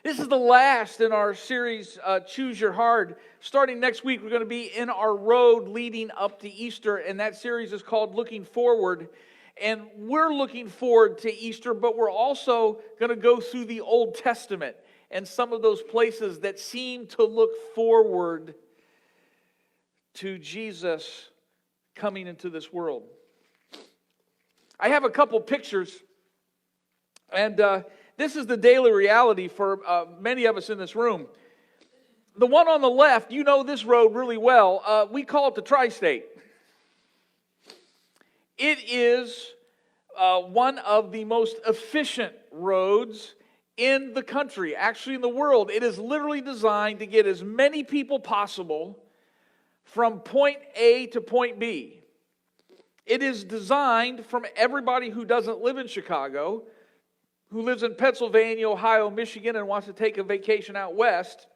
This is the last in our series, Choose Your Hard. Starting next week, we're going to be in our road leading up to Easter, and that series is called Looking Forward. And we're looking forward to Easter, but we're also going to go through the Old Testament and some of those places that seem to look forward to Jesus coming into this world. I have a couple pictures, and this is the daily reality for many of us in this room. The one on the left, you know this road really well. We call it the Tri-State. It is one of the most efficient roads in the country, actually in the world. It is literally designed to get as many people possible from point A to point B. It is designed from everybody who doesn't live in Chicago, who lives in Pennsylvania, Ohio, Michigan, and wants to take a vacation out west,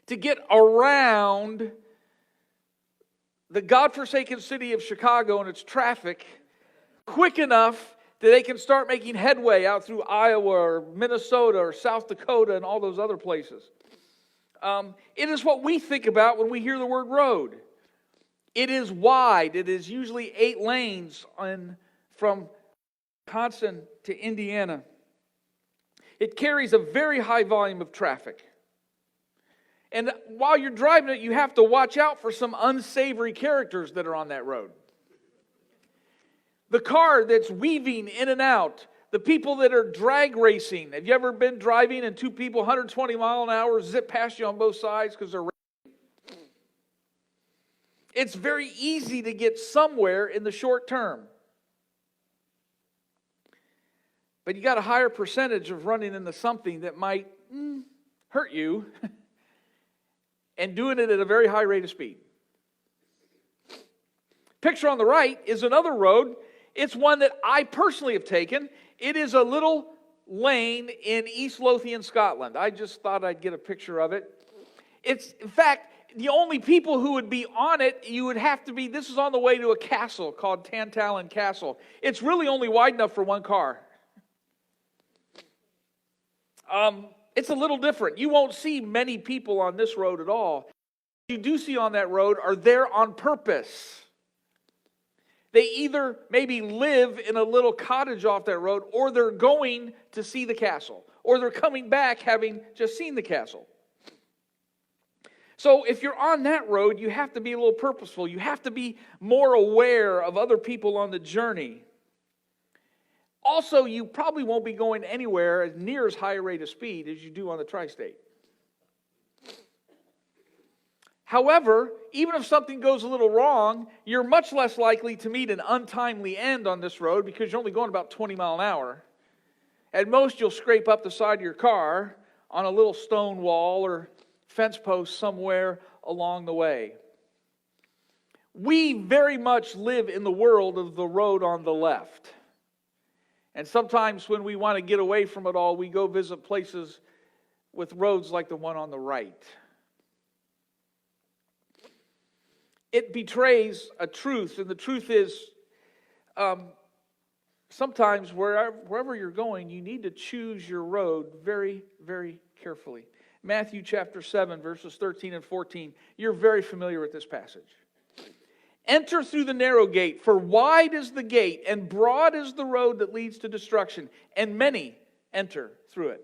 to get around the godforsaken city of Chicago and its traffic quick enough that they can start making headway out through Iowa or Minnesota or South Dakota and all those other places. It is what we think about when we hear the word road. It is wide. It is usually 8 lanes from Wisconsin to Indiana. It carries a very high volume of traffic. And while you're driving it, you have to watch out for some unsavory characters that are on that road. The car that's weaving in and out, the people that are drag racing. Have you ever been driving and 2 people 120 mile an hour zip past you on both sides because they're racing? It's very easy to get somewhere in the short term. But you got a higher percentage of running into something that might hurt you and doing it at a very high rate of speed. Picture on the right is another road. It's one that I personally have taken. It is a little lane in East Lothian, Scotland. I just thought I'd get a picture of it. It's, in fact, the only people who would be on it, you would have to be, this is on the way to a castle called Tantallon Castle. It's really only wide enough for one car. It's a little different. You won't see many people on this road at all. What you do see on that road are there on purpose. They either maybe live in a little cottage off that road, or they're going to see the castle, or they're coming back having just seen the castle. So if you're on that road, you have to be a little purposeful. You have to be more aware of other people on the journey. Also, you probably won't be going anywhere as near as high a rate of speed as you do on the Tri-State. However, even if something goes a little wrong, you're much less likely to meet an untimely end on this road because you're only going about 20 miles an hour. At most, you'll scrape up the side of your car on a little stone wall or fence post somewhere along the way. We very much live in the world of the road on the left. And sometimes when we want to get away from it all, we go visit places with roads like the one on the right. It betrays a truth, and the truth is sometimes wherever you're going, you need to choose your road very, very carefully. Matthew chapter 7, verses 13 and 14. You're very familiar with this passage. Enter through the narrow gate, for wide is the gate, and broad is the road that leads to destruction, and many enter through it.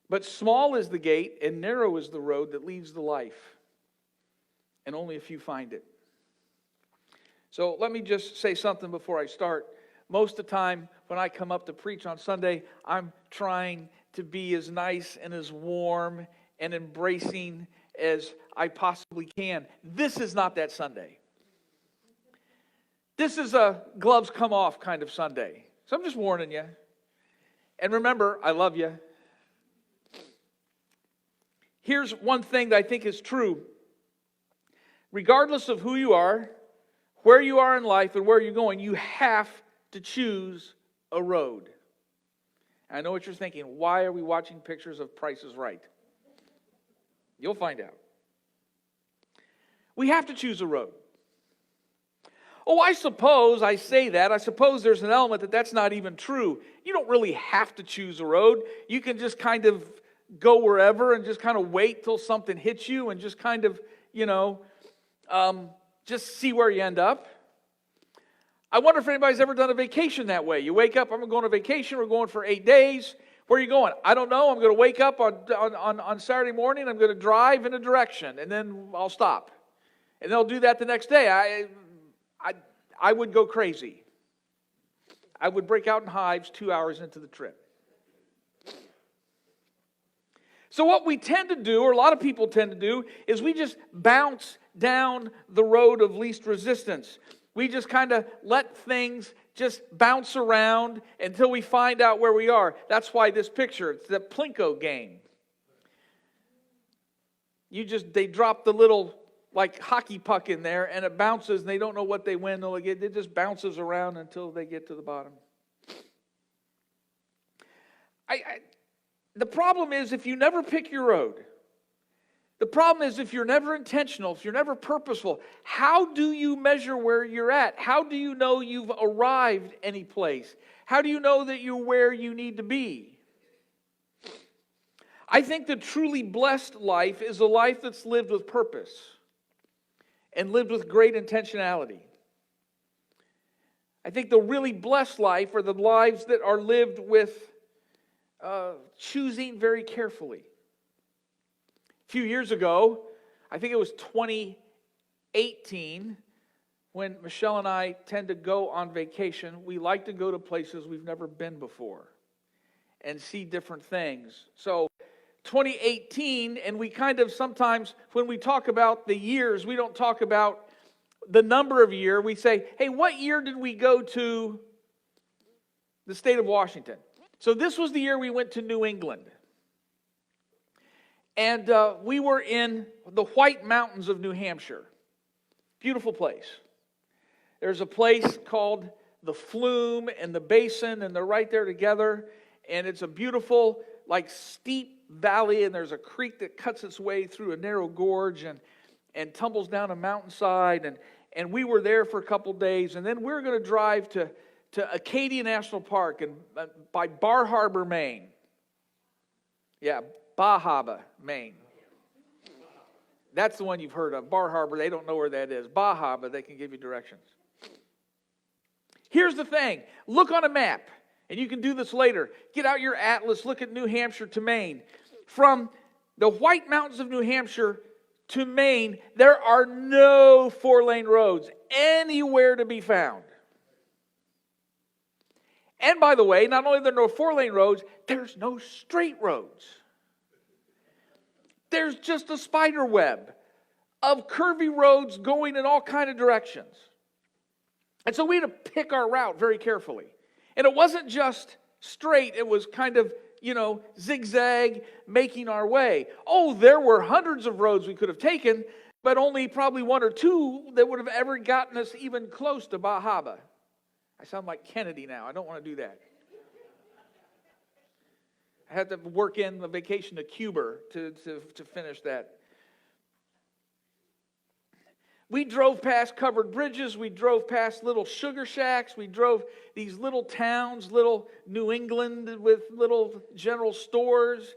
But small is the gate, and narrow is the road that leads to life, and only a few find it. So let me just say something before I start. Most of the time when I come up to preach on Sunday, I'm trying to be as nice and as warm and embracing as I possibly can. This is not that Sunday. This is a gloves come off kind of Sunday. So I'm just warning you. And remember, I love you. Here's one thing that I think is true. Regardless of who you are, where you are in life, and where you're going, you have to choose a road. I know what you're thinking. Why are we watching pictures of Price is Right? You'll find out. We have to choose a road. Oh, I suppose I say that. I suppose there's an element that that's not even true. You don't really have to choose a road. You can just kind of go wherever and just kind of wait till something hits you and just kind of, just see where you end up. I wonder if anybody's ever done a vacation that way. You wake up, I'm going on vacation, we're going for 8 days. Where are you going? I don't know. I'm going to wake up on Saturday morning, I'm going to drive in a direction, and then I'll stop. And they'll do that the next day. I would go crazy. I would break out in hives 2 hours into the trip. So what we tend to do, or a lot of people tend to do, is we just bounce down the road of least resistance. We just kind of let things just bounce around until we find out where we are. That's why this picture, it's the Plinko game. They drop the little like hockey puck in there and it bounces and they don't know what they win. It just bounces around until they get to the bottom. The problem is if you never pick your road, the problem is if you're never intentional, if you're never purposeful, how do you measure where you're at? How do you know you've arrived any place? How do you know that you're where you need to be? I think the truly blessed life is a life that's lived with purpose and lived with great intentionality. I think the really blessed life are the lives that are lived with choosing very carefully. A few years ago, I think it was 2018, when Michelle and I tend to go on vacation, we like to go to places we've never been before and see different things. So 2018, and we kind of sometimes, when we talk about the years, we don't talk about the number of year. We say, hey, what year did we go to the state of Washington? So this was the year we went to New England. And we were in the White Mountains of New Hampshire. Beautiful place. There's a place called the Flume and the Basin, and they're right there together. And it's a beautiful, like, steep valley, and there's a creek that cuts its way through a narrow gorge and tumbles down a mountainside. And we were there for a couple days, and then we were going to drive to Acadia National Park and by Bar Harbor, Maine. Yeah, Bahaba, Maine. That's the one you've heard of. Bar Harbor, they don't know where that is. Bahaba, they can give you directions. Here's the thing. Look on a map, and you can do this later. Get out your atlas, look at New Hampshire to Maine. From the White Mountains of New Hampshire to Maine, there are no 4-lane roads anywhere to be found. And by the way, not only are there no 4-lane roads, there's no straight roads. There's just a spider web of curvy roads going in all kinds of directions. And so we had to pick our route very carefully. And it wasn't just straight, it was kind of, zigzag, making our way. Oh, there were hundreds of roads we could have taken, but only probably one or two that would have ever gotten us even close to Bahaba. I sound like Kennedy now. I don't want to do that. I had to work in the vacation to Cuba to finish that. We drove past covered bridges. We drove past little sugar shacks. We drove these little towns, little New England with little general stores,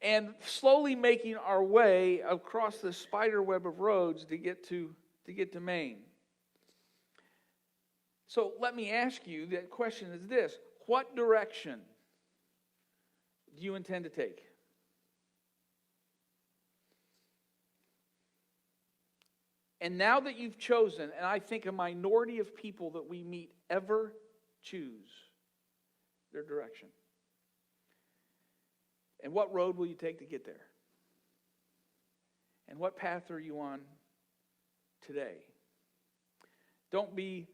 and slowly making our way across the spider web of roads to get to Maine. So let me ask you, the question is this: what direction do you intend to take? And now that you've chosen, and I think a minority of people that we meet ever choose their direction. And what road will you take to get there? And what path are you on today? Don't be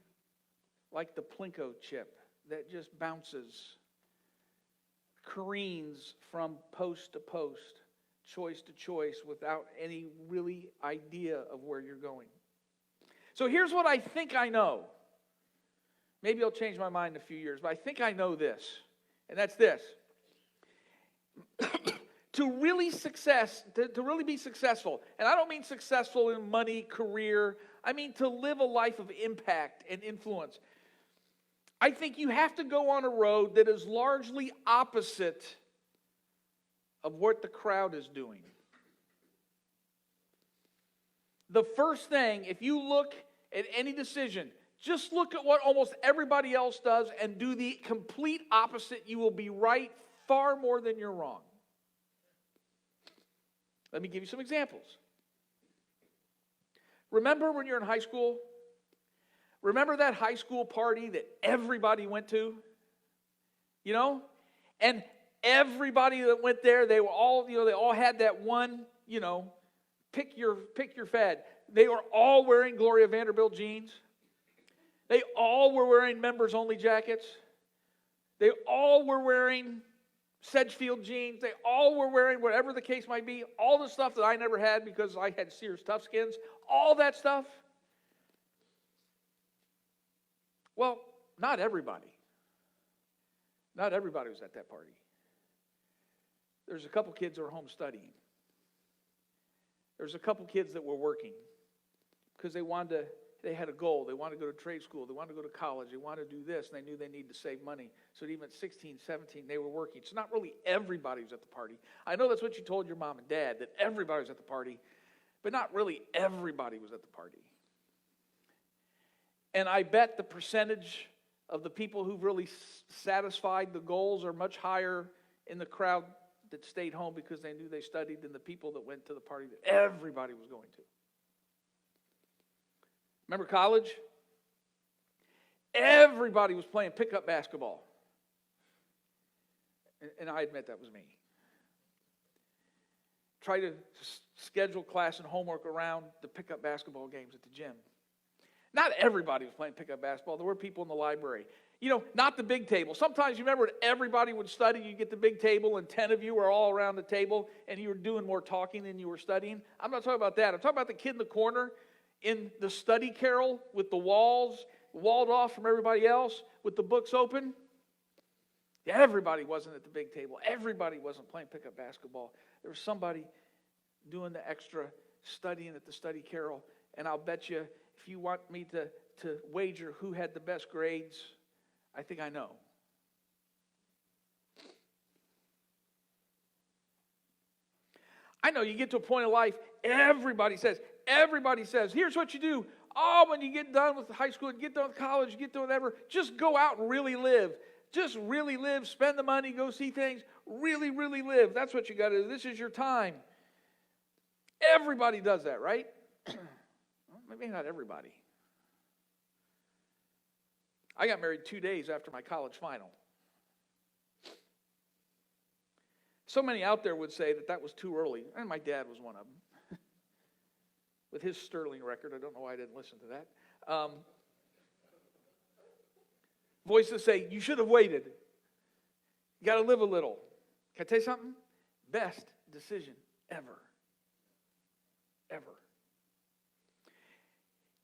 like the Plinko chip that just bounces, careens from post to post, choice to choice, without any really idea of where you're going. So here's what I think I know. Maybe I'll change my mind in a few years, but I think I know this, and that's this. To really be successful, and I don't mean successful in money, career, I mean to live a life of impact and influence. I think you have to go on a road that is largely opposite of what the crowd is doing. The first thing, if you look at any decision, just look at what almost everybody else does and do the complete opposite. You will be right far more than you're wrong. Let me give you some examples. Remember when you're in high school? Remember that high school party that everybody went to? You know? And everybody that went there, they were all, they all had that one, pick your fad. They were all wearing Gloria Vanderbilt jeans. They all were wearing members only jackets. They all were wearing Sedgefield jeans. They all were wearing whatever the case might be. All the stuff that I never had because I had Sears Toughskins. All that stuff. Well, not everybody. Not everybody was at that party. There's a couple kids that were home studying. There's a couple kids that were working because they had a goal. They wanted to go to trade school. They wanted to go to college. They wanted to do this, and they knew they needed to save money. So even at 16, 17, they were working. So not really everybody was at the party. I know that's what you told your mom and dad, that everybody was at the party, but not really everybody was at the party. And I bet the percentage of the people who really satisfied the goals are much higher in the crowd that stayed home because they knew they studied than the people that went to the party that everybody was going to. Remember college? Everybody was playing pickup basketball. And I admit that was me. Try to schedule class and homework around the pickup basketball games at the gym. Not everybody was playing pickup basketball. There were people in the library. Not the big table. Sometimes you remember when everybody would study, you get the big table and 10 of you were all around the table and you were doing more talking than you were studying. I'm not talking about that. I'm talking about the kid in the corner in the study carrel with the walls walled off from everybody else with the books open. Everybody wasn't at the big table. Everybody wasn't playing pickup basketball. There was somebody doing the extra studying at the study carrel. And I'll bet you, if you want me to wager who had the best grades, I think I know. I know you get to a point of life, everybody says, here's what you do. Oh, when you get done with high school, and get done with college, you get done with whatever, just go out and really live. Just really live, spend the money, go see things, really, really live. That's what you got to do. This is your time. Everybody does that, right? Well, maybe not everybody. I got married 2 days after my college final. So many out there would say that was too early, and my dad was one of them. With his sterling record, I don't know why I didn't listen to that. Voices say, you should have waited. You got to live a little. Can I tell you something? Best decision ever. Ever.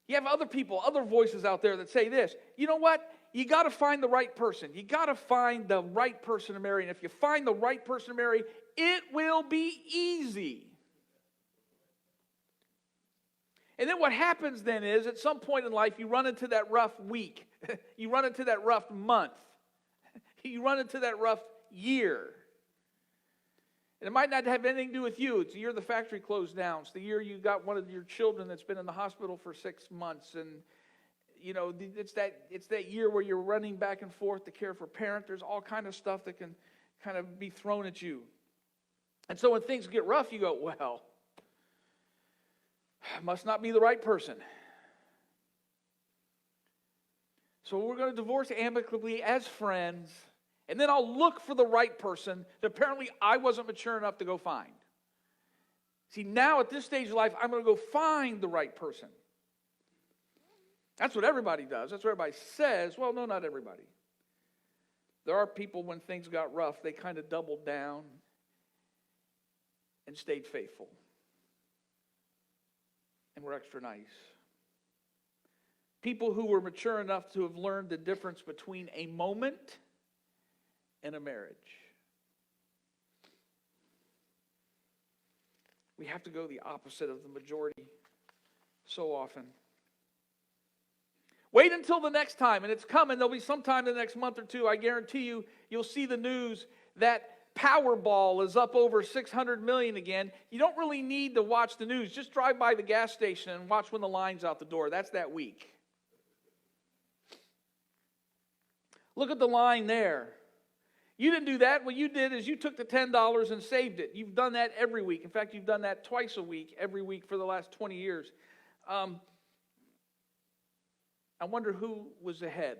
You have other people, other voices out there that say this. You know what? You got to find the right person. You got to find the right person to marry. And if you find the right person to marry, it will be easy. And then what happens then is, at some point in life, you run into that rough week. You run into that rough month. You run into that rough year. And it might not have anything to do with you. It's the year the factory closed down. It's the year you got one of your children that's been in the hospital for 6 months. And, it's that year where you're running back and forth to care for a parent. There's all kind of stuff that can kind of be thrown at you. And so when things get rough, you go, well, must not be the right person. So we're going to divorce amicably as friends, and then I'll look for the right person that apparently I wasn't mature enough to go find. See, now at this stage of life, I'm going to go find the right person. That's what everybody does. That's what everybody says. Well, no, not everybody. There are people, when things got rough, they kind of doubled down and stayed faithful. And were extra nice. People who were mature enough to have learned the difference between a moment and a marriage. We have to go the opposite of the majority so often. Wait until the next time, and it's coming. There'll be sometime in the next month or two. I guarantee you, you'll see the news that Powerball is up over 600 million again. You don't really need to watch the news. Just drive by the gas station and watch when the line's out the door. That's that week. Look at the line there. You didn't do that. What you did is you took the $10 and saved it. You've done that every week. In fact, you've done that twice a week, every week for the last 20 years. I wonder who was ahead.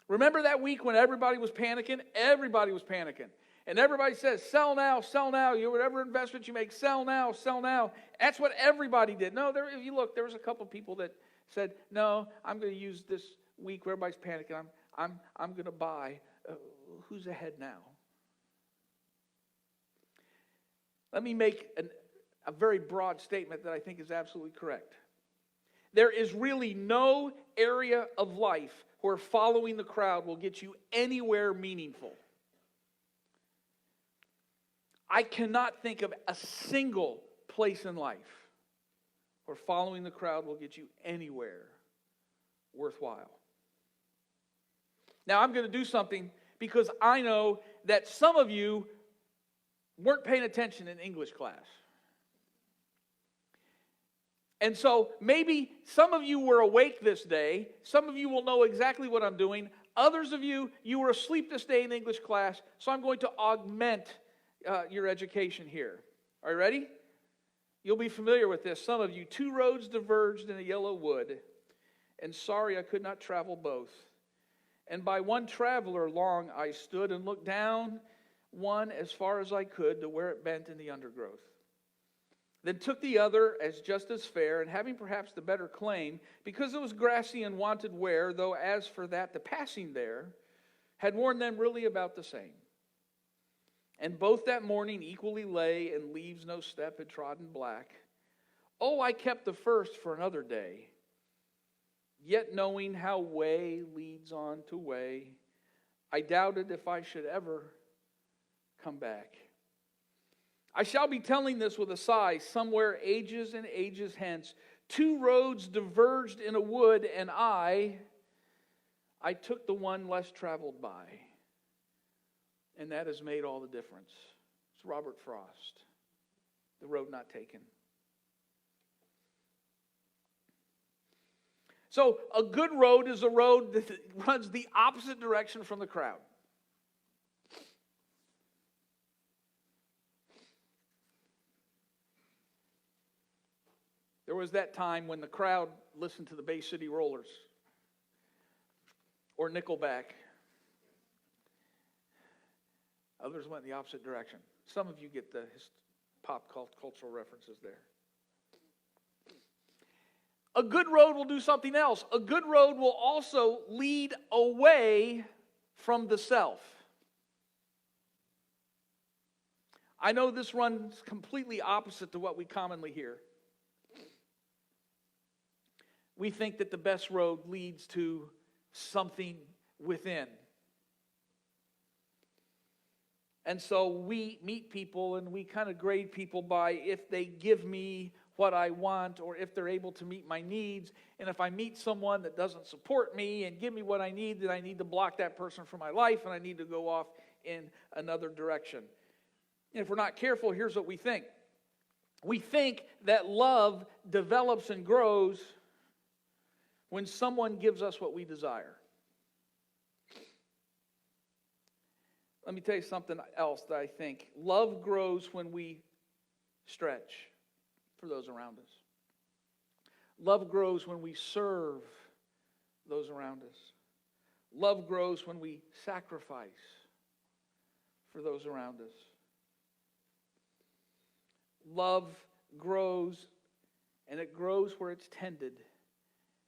Remember that week when everybody was panicking? Everybody was panicking. And everybody says, sell now, sell now. Whatever investment you make, sell now, sell now. That's what everybody did. No, if you look, there was a couple people that said, no, I'm going to use this week where everybody's panicking. I'm going to buy. Who's ahead now? Let me make a very broad statement that I think is absolutely correct. There is really no area of life where following the crowd will get you anywhere meaningful. I cannot think of a single place in life where following the crowd will get you anywhere worthwhile. Now, I'm going to do something because I know that some of you weren't paying attention in English class. And so maybe some of you were awake this day. Some of you will know exactly what I'm doing. Others of you, you were asleep this day in English class. So I'm going to augment your education here. Are you ready? You'll be familiar with this. Some of you, 2 roads diverged in a yellow wood, and sorry I could not travel both. And by one traveler long I stood and looked down one as far as I could to where it bent in the undergrowth. Then took the other as just as fair, and having perhaps the better claim, because it was grassy and wanted wear, though as for that the passing there had worn them really about the same. And both that morning equally lay, and leaves no step had trodden black. Oh, I kept the first for another day, yet knowing how way leads on to way, I doubted if I should ever come back. I shall be telling this with a sigh, somewhere ages and ages hence. 2 roads diverged in a wood, and I took the one less traveled by. And that has made all the difference. It's Robert Frost, The Road Not Taken. So a good road is a road that runs the opposite direction from the crowd. There was that time when the crowd listened to the Bay City Rollers or Nickelback. Others went in the opposite direction. Some of you get the pop cultural references there. A good road will do something else. A good road will also lead away from the self. I know this runs completely opposite to what we commonly hear. We think that the best road leads to something within. And so we meet people and we kind of grade people by if they give me what I want or if they're able to meet my needs. And if I meet someone that doesn't support me and give me what I need, then I need to block that person from my life and I need to go off in another direction. And if we're not careful, here's what we think. We think that love develops and grows when someone gives us what we desire. Let me tell you something else that I think. Love grows when we stretch for those around us. Love grows when we serve those around us. Love grows when we sacrifice for those around us. Love grows, and it grows where it's tended.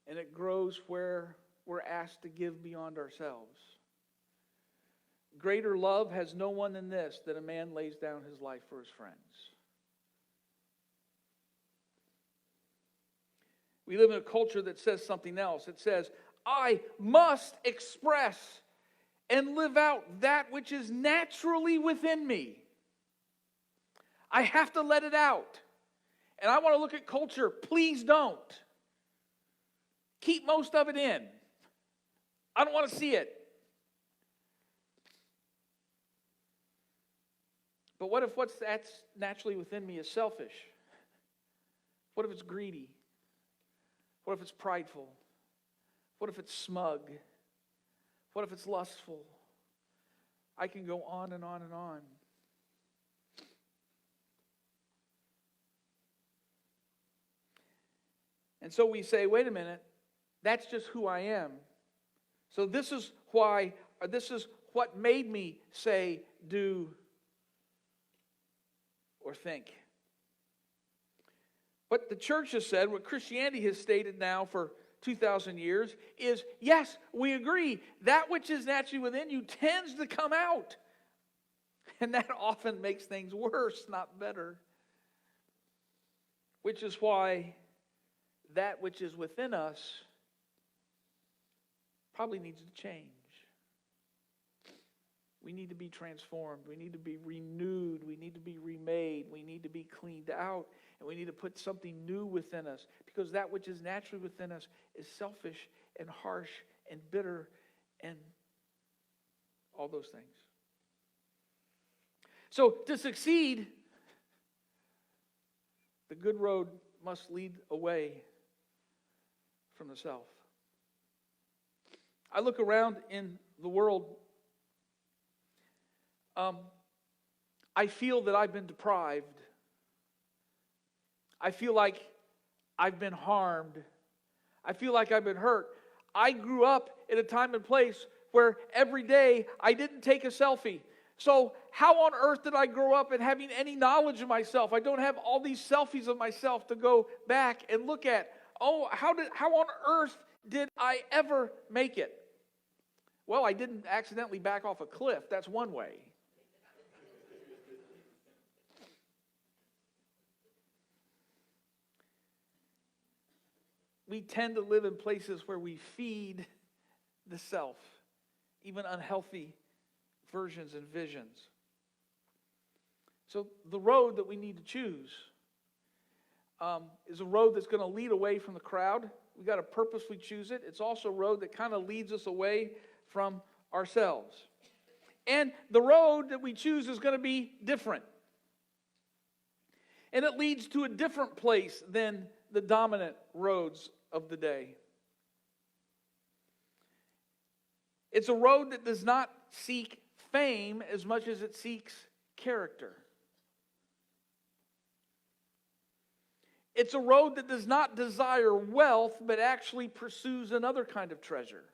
And it grows where we're asked to give beyond ourselves. Greater love has no one than this, that a man lays down his life for his friends. We live in a culture that says something else. It says, I must express and live out that which is naturally within me. I have to let it out. And I want to look at culture. Please don't. Keep most of it in. I don't want to see it. But what if that's naturally within me is selfish? What if it's greedy? What if it's prideful? What if it's smug? What if it's lustful? I can go on and on and on. And so we say, wait a minute, that's just who I am. So this is why, or this is what made me say, do, or think. What the church has said, what Christianity has stated now for 2,000 years, is yes, we agree, that which is naturally within you tends to come out. And that often makes things worse, not better. Which is why that which is within us probably needs to change. We need to be transformed. We need to be renewed. We need to be remade. We need to be cleaned out. And we need to put something new within us. Because that which is naturally within us is selfish and harsh and bitter and all those things. So to succeed, the good road must lead away from the self. I look around in the world. I feel that I've been deprived. I feel like I've been harmed. I feel like I've been hurt. I grew up in a time and place where every day I didn't take a selfie. So how on earth did I grow up in having any knowledge of myself? I don't have all these selfies of myself to go back and look at. Oh, how on earth did I ever make it? Well, I didn't accidentally back off a cliff. That's one way. We tend to live in places where we feed the self, even unhealthy versions and visions. So the road that we need to choose is a road that's going to lead away from the crowd. We've got to purposely choose it. It's also a road that kind of leads us away from ourselves. And the road that we choose is going to be different. And it leads to a different place than the dominant roads of the day. It's a road that does not seek fame as much as it seeks character. It's a road that does not desire wealth, but actually pursues another kind of treasure.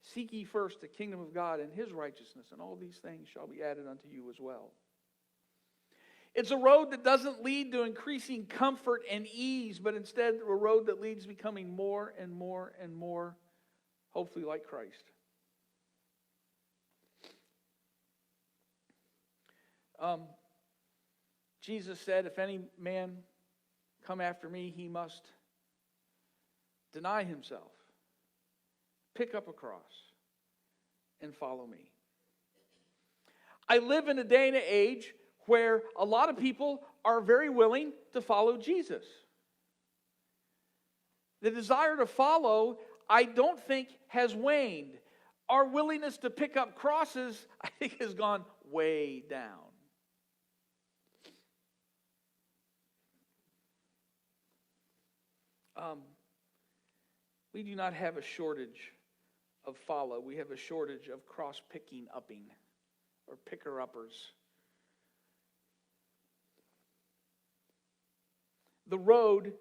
Seek ye first the kingdom of God and His righteousness, and all these things shall be added unto you as well. It's a road that doesn't lead to increasing comfort and ease, but instead a road that leads to becoming more and more and more, hopefully like Christ. Jesus said, if any man come after me, he must deny himself, pick up a cross, and follow me. I live in a day and an age where a lot of people are very willing to follow Jesus. The desire to follow, I don't think, has waned. Our willingness to pick up crosses, I think, has gone way down. We do not have a shortage of follow. We have a shortage of cross-picking upping or picker-uppers. The road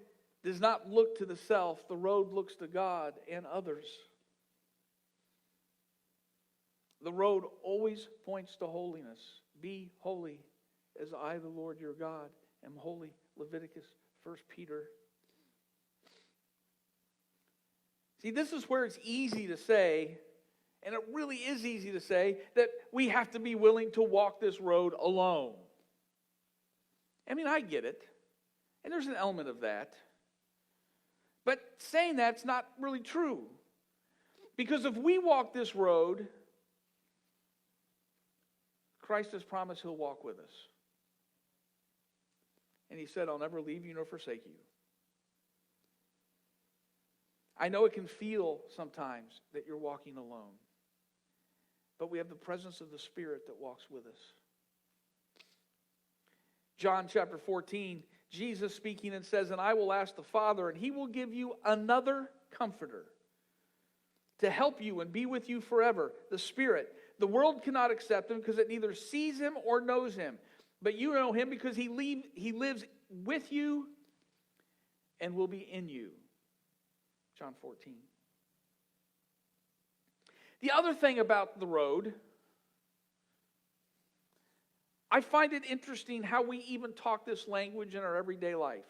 does not look to the self. The road looks to God and others. The road always points to holiness. Be holy as I, the Lord your God, am holy. Leviticus, 1 Peter. See, this is where it's easy to say, and it really is easy to say, that we have to be willing to walk this road alone. I mean, I get it. And there's an element of that. But saying that's not really true. Because if we walk this road, Christ has promised He'll walk with us. And He said, I'll never leave you nor forsake you. I know it can feel sometimes that you're walking alone. But we have the presence of the Spirit that walks with us. John chapter 14, Jesus speaking and says, "And I will ask the Father, and He will give you another Comforter to help you and be with you forever, the Spirit. The world cannot accept Him because it neither sees Him or knows Him. But you know Him because He lives with you and will be in you." John 14. The other thing about the road, I find it interesting how we even talk this language in our everyday life.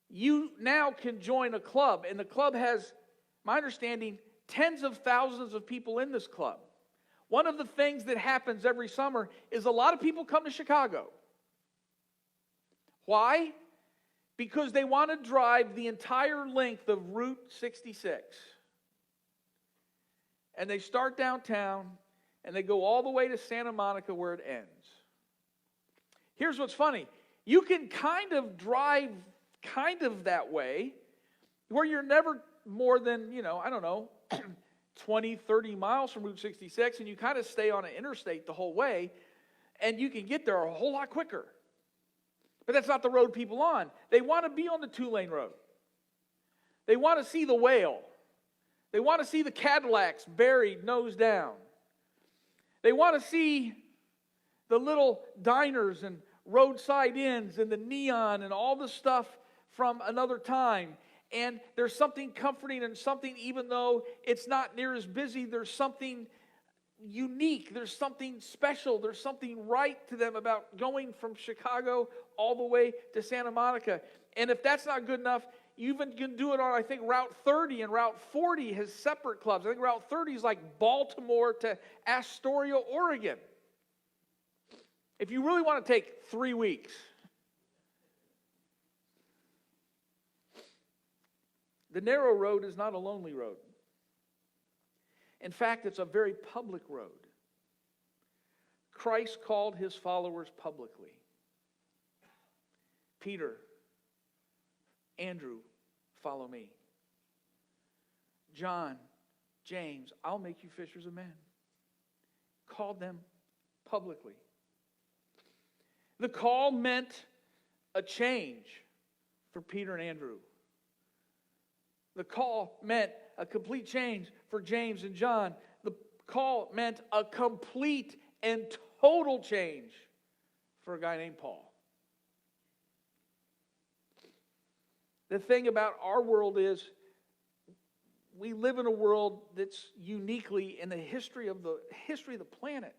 You now can join a club, and the club has, my understanding, tens of thousands of people in this club. One of the things that happens every summer is a lot of people come to Chicago. Why? Because they want to drive the entire length of Route 66. And they start downtown, and they go all the way to Santa Monica where it ends. Here's what's funny. You can kind of drive that way, where you're never more than, 20, 30 miles from Route 66, and you kind of stay on an interstate the whole way, and you can get there a whole lot quicker. But that's not the road people on. They want to be on the 2-lane road. They want to see the whale. They want to see the Cadillacs buried nose down. They want to see the little diners and roadside inns and the neon and all the stuff from another time. And there's something comforting and something, even though it's not near as busy, there's something unique. There's something special. There's something right to them about going from Chicago all the way to Santa Monica. And if that's not good enough, you even can do it on, I think, Route 30, and Route 40 has separate clubs. I think Route 30 is like Baltimore to Astoria, Oregon. If you really want to take 3 weeks. The narrow road is not a lonely road. In fact, it's a very public road. Christ called His followers publicly. Peter, Andrew, follow me. John, James, I'll make you fishers of men. Called them publicly. The call meant a change for Peter and Andrew. The call meant a complete change for James and John. The call meant a complete and total change for a guy named Paul. The thing about our world is we live in a world that's uniquely in the history of the planet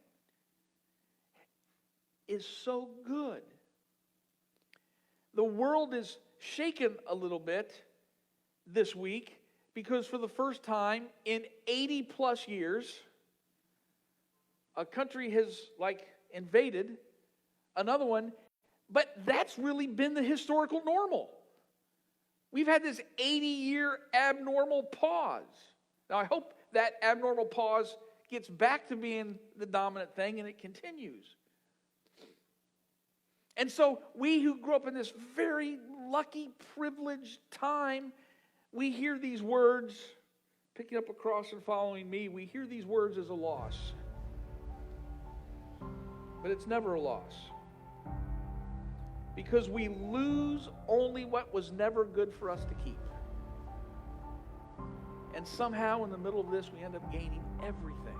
is so good. The world is shaken a little bit this week because for the first time in 80 plus years, a country has invaded another one, but that's really been the historical normal. We've had this 80-year abnormal pause. Now I hope that abnormal pause gets back to being the dominant thing and it continues. And so we who grew up in this very lucky, privileged time, we hear these words, picking up a cross and following me, we hear these words as a loss. But it's never a loss. Because we lose only what was never good for us to keep. And somehow in the middle of this, we end up gaining everything.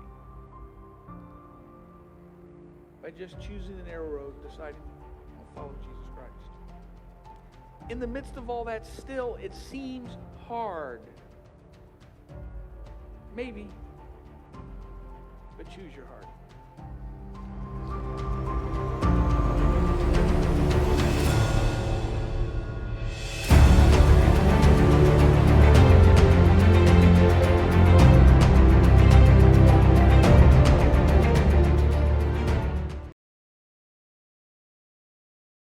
By just choosing the narrow road and deciding to follow Jesus Christ. In the midst of all that, still, it seems hard. Maybe. But choose your heart.